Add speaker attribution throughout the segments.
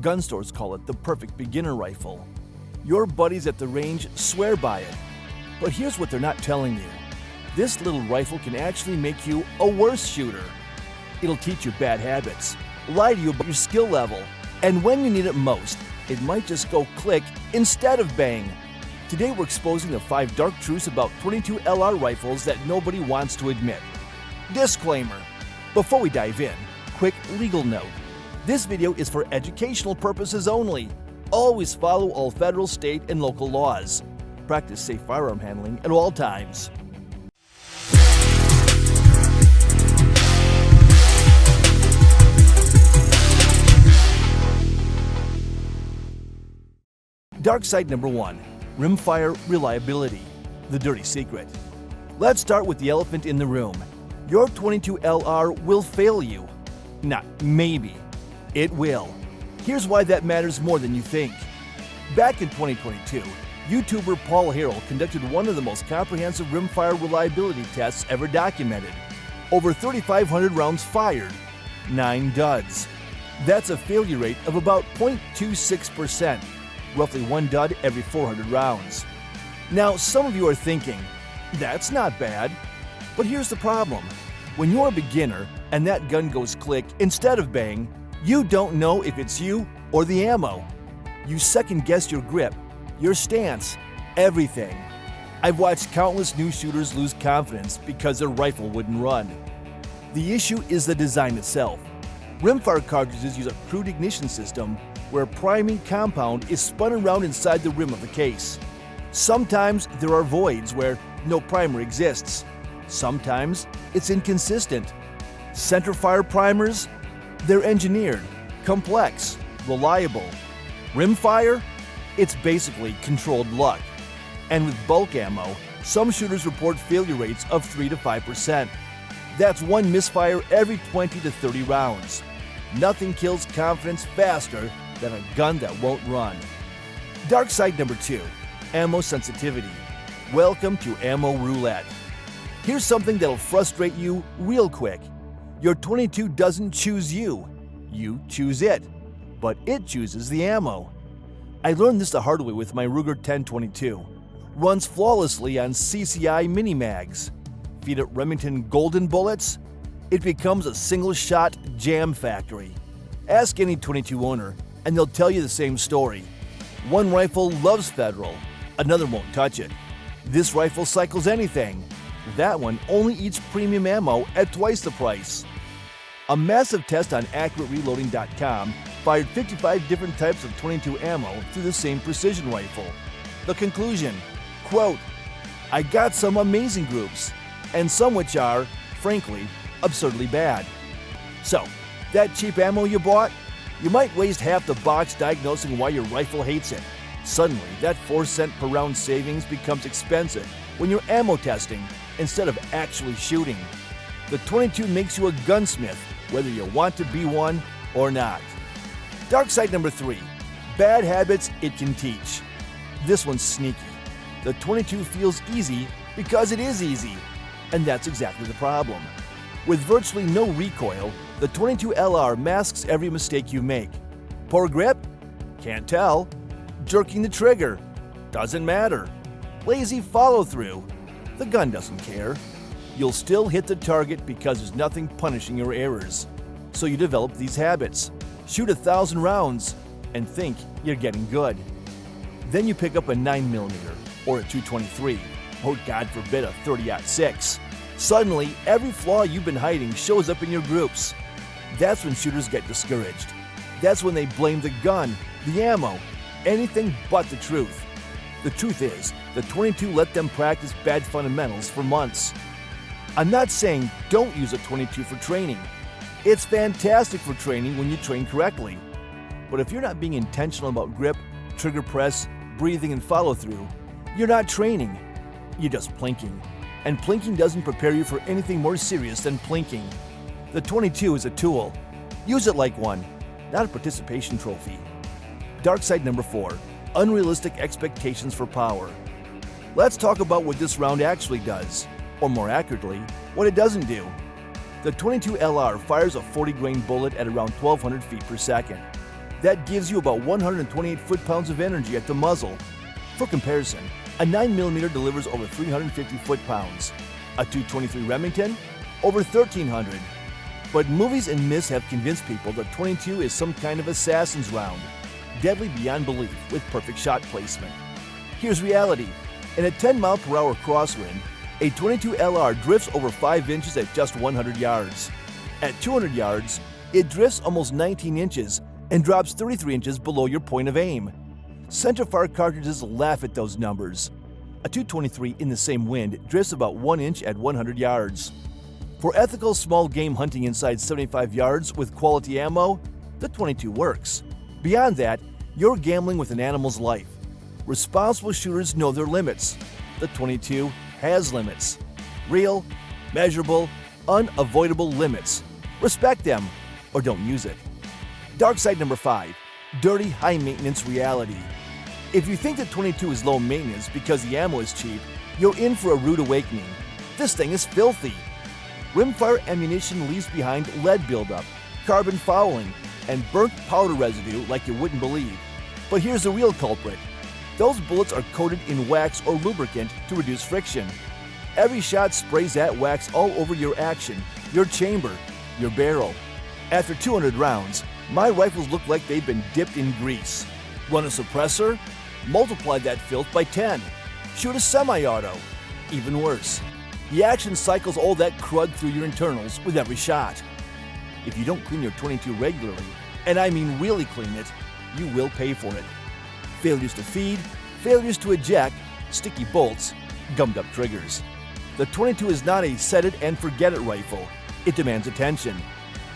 Speaker 1: Gun stores call it the perfect beginner rifle. Your buddies at the range swear by it. But here's what they're not telling you. This little rifle can actually make you a worse shooter. It'll teach you bad habits, lie to you about your skill level, and when you need it most, it might just go click instead of bang. Today we're exposing the 5 dark truths about 22 LR rifles that nobody wants to admit. Disclaimer. Before we dive in, quick legal note. This video is for educational purposes only. Always follow all federal, state, and local laws. Practice safe firearm handling at all times. Dark side number 1, rimfire reliability, the dirty secret. Let's start with the elephant in the room. Your 22 LR will fail you. Not maybe. It will. Here's why that matters more than you think. Back in 2022, YouTuber Paul Harrell conducted one of the most comprehensive rimfire reliability tests ever documented. Over 3,500 rounds fired, 9 duds. That's a failure rate of about 0.26%, roughly 1 dud every 400 rounds. Now, some of you are thinking, that's not bad. But here's the problem. When you're a beginner and that gun goes click instead of bang, you don't know if it's you or the ammo. You second guess your grip, your stance, everything. I've watched countless new shooters lose confidence because their rifle wouldn't run. The issue is the design itself. Rimfire cartridges use a crude ignition system where a priming compound is spun around inside the rim of the case. Sometimes there are voids where no primer exists. Sometimes it's inconsistent. Centerfire primers? They're engineered, complex, reliable. Rimfire? It's basically controlled luck. And with bulk ammo, some shooters report failure rates of 3 to 5%. That's one misfire every 20 to 30 rounds. Nothing kills confidence faster than a gun that won't run. Dark side number 2, ammo sensitivity. Welcome to ammo roulette. Here's something that'll frustrate you real quick. Your 22 doesn't choose you. You choose it. But it chooses the ammo. I learned this the hard way with my Ruger 1022. Runs flawlessly on CCI mini mags. Feed it Remington Golden bullets, it becomes a single-shot jam factory. Ask any 22 owner, and they'll tell you the same story. One rifle loves Federal, another won't touch it. This rifle cycles anything. That one only eats premium ammo at twice the price. A massive test on AccurateReloading.com fired 55 different types of 22 ammo through the same precision rifle. The conclusion, quote, I got some amazing groups, and some which are, frankly, absurdly bad. So, that cheap ammo you bought? You might waste half the box diagnosing why your rifle hates it. Suddenly, that 4-cent per round savings becomes expensive when you're ammo testing instead of actually shooting. The 22 makes you a gunsmith, whether you want to be one or not. Dark side number 3, bad habits it can teach. This one's sneaky. The 22 feels easy because it is easy, and that's exactly the problem. With virtually no recoil, the 22 LR masks every mistake you make. Poor grip? Can't tell. Jerking the trigger? Doesn't matter. Lazy follow-through? The gun doesn't care. You'll still hit the target because there's nothing punishing your errors. So you develop these habits. Shoot 1,000 rounds and think you're getting good. Then you pick up a 9mm or a 223, or God forbid a 30-06. Suddenly, every flaw you've been hiding shows up in your groups. That's when shooters get discouraged. That's when they blame the gun, the ammo, anything but the truth. The truth is, the 22 let them practice bad fundamentals for months. I'm not saying don't use a 22 for training. It's fantastic for training when you train correctly. But if you're not being intentional about grip, trigger press, breathing, and follow-through, you're not training. You're just plinking. And plinking doesn't prepare you for anything more serious than plinking. The 22 is a tool. Use it like one, not a participation trophy. Dark side number 4, unrealistic expectations for power. Let's talk about what this round actually does, or more accurately, what it doesn't do. The 22 LR fires a 40-grain bullet at around 1,200 feet per second. That gives you about 128 foot-pounds of energy at the muzzle. For comparison, a 9mm delivers over 350 foot-pounds. A .223 Remington? Over 1,300. But movies and myths have convinced people that .22 is some kind of assassin's round, deadly beyond belief with perfect shot placement. Here's reality. In a 10-mile-per-hour crosswind, a .22 LR drifts over 5 inches at just 100 yards. At 200 yards, it drifts almost 19 inches and drops 33 inches below your point of aim. Centerfire cartridges laugh at those numbers. A .223 in the same wind drifts about 1 inch at 100 yards. For ethical small game hunting inside 75 yards with quality ammo, the .22 works. Beyond that, you're gambling with an animal's life. Responsible shooters know their limits. The .22 has limits. Real, measurable, unavoidable limits. Respect them, or don't use it. Dark side number 5, dirty high-maintenance reality. If you think that .22 is low maintenance because the ammo is cheap, you're in for a rude awakening. This thing is filthy. Rimfire ammunition leaves behind lead buildup, carbon fouling, and burnt powder residue like you wouldn't believe. But here's the real culprit. Those bullets are coated in wax or lubricant to reduce friction. Every shot sprays that wax all over your action, your chamber, your barrel. After 200 rounds, my rifles look like they've been dipped in grease. Run a suppressor? Multiply that filth by 10. Shoot a semi-auto. Even worse. The action cycles all that crud through your internals with every shot. If you don't clean your .22 regularly, and I mean really clean it, you will pay for it. Failures to feed, failures to eject, sticky bolts, gummed up triggers. The .22 is not a set it and forget it rifle. It demands attention.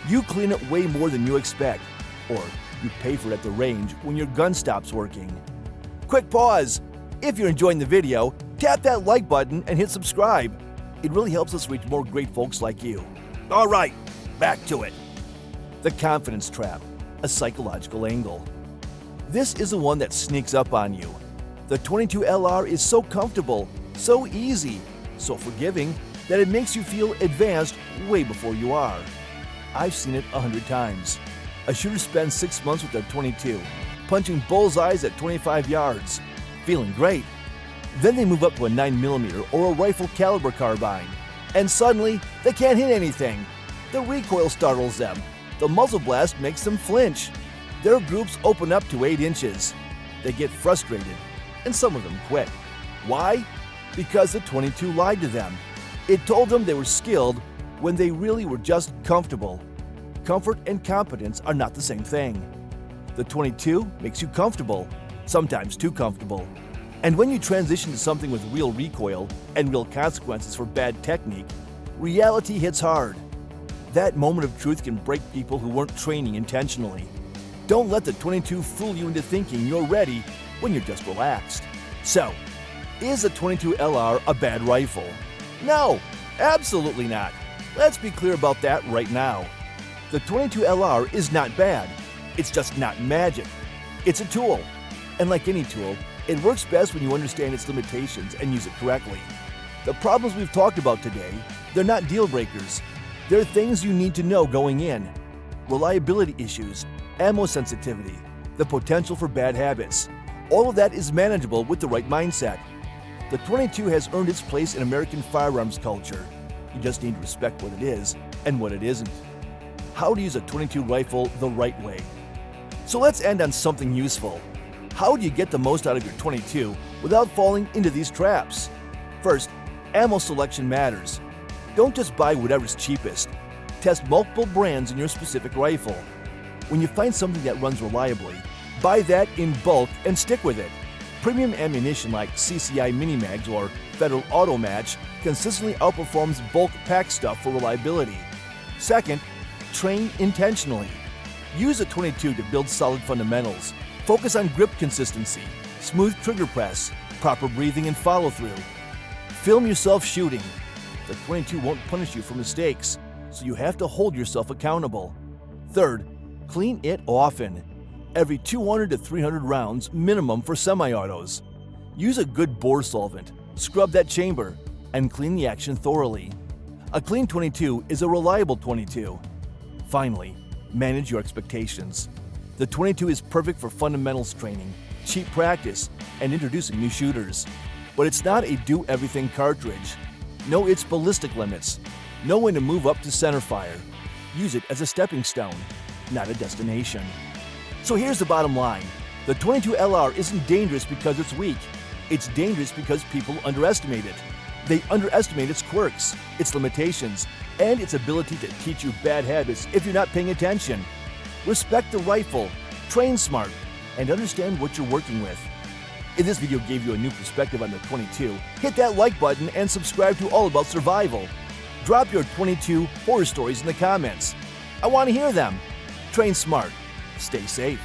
Speaker 1: You clean it way more than you expect, or you pay for it at the range when your gun stops working. Quick pause. If you're enjoying the video, tap that like button and hit subscribe. It really helps us reach more great folks like you. All right, back to it. The confidence trap, a psychological angle. This is the one that sneaks up on you. The .22 LR is so comfortable, so easy, so forgiving that it makes you feel advanced way before you are. I've seen it 100 times. A shooter spends 6 months with their .22, punching bullseyes at 25 yards, feeling great. Then they move up to a 9mm or a rifle caliber carbine, and suddenly they can't hit anything. The recoil startles them. The muzzle blast makes them flinch. Their groups open up to 8 inches. They get frustrated, and some of them quit. Why? Because the .22 lied to them. It told them they were skilled when they really were just comfortable. Comfort and competence are not the same thing. The .22 makes you comfortable, sometimes too comfortable. And when you transition to something with real recoil and real consequences for bad technique, reality hits hard. That moment of truth can break people who weren't training intentionally. Don't let the .22 fool you into thinking you're ready when you're just relaxed. So, is the .22 LR a bad rifle? No, absolutely not. Let's be clear about that right now. The .22 LR is not bad. It's just not magic. It's a tool. And like any tool, it works best when you understand its limitations and use it correctly. The problems we've talked about today, they're not deal breakers. They're things you need to know going in. Reliability issues, ammo sensitivity, the potential for bad habits. All of that is manageable with the right mindset. The .22 has earned its place in American firearms culture. You just need to respect what it is and what it isn't. How to use a .22 rifle the right way. So let's end on something useful. How do you get the most out of your .22 without falling into these traps? First, ammo selection matters. Don't just buy whatever's cheapest. Test multiple brands in your specific rifle. When you find something that runs reliably, buy that in bulk and stick with it. Premium ammunition like CCI Minimags or Federal Auto Match consistently outperforms bulk pack stuff for reliability. Second, train intentionally. Use a .22 to build solid fundamentals. Focus on grip consistency, smooth trigger press, proper breathing and follow-through. Film yourself shooting. The .22 won't punish you for mistakes, so you have to hold yourself accountable. Third, clean it often. Every 200 to 300 rounds minimum for semi-autos. Use a good bore solvent, scrub that chamber, and clean the action thoroughly. A clean .22 is a reliable .22. Finally, manage your expectations. The 22 is perfect for fundamentals training, cheap practice, and introducing new shooters. But it's not a do-everything cartridge. Know its ballistic limits. Know when to move up to centerfire. Use it as a stepping stone, not a destination. So here's the bottom line. The 22 LR isn't dangerous because it's weak. It's dangerous because people underestimate it. They underestimate its quirks, its limitations, and its ability to teach you bad habits if you're not paying attention. Respect the rifle, train smart, and understand what you're working with. If this video gave you a new perspective on the 22, hit that like button and subscribe to All About Survival. Drop your 22 horror stories in the comments. I want to hear them. Train smart. Stay safe.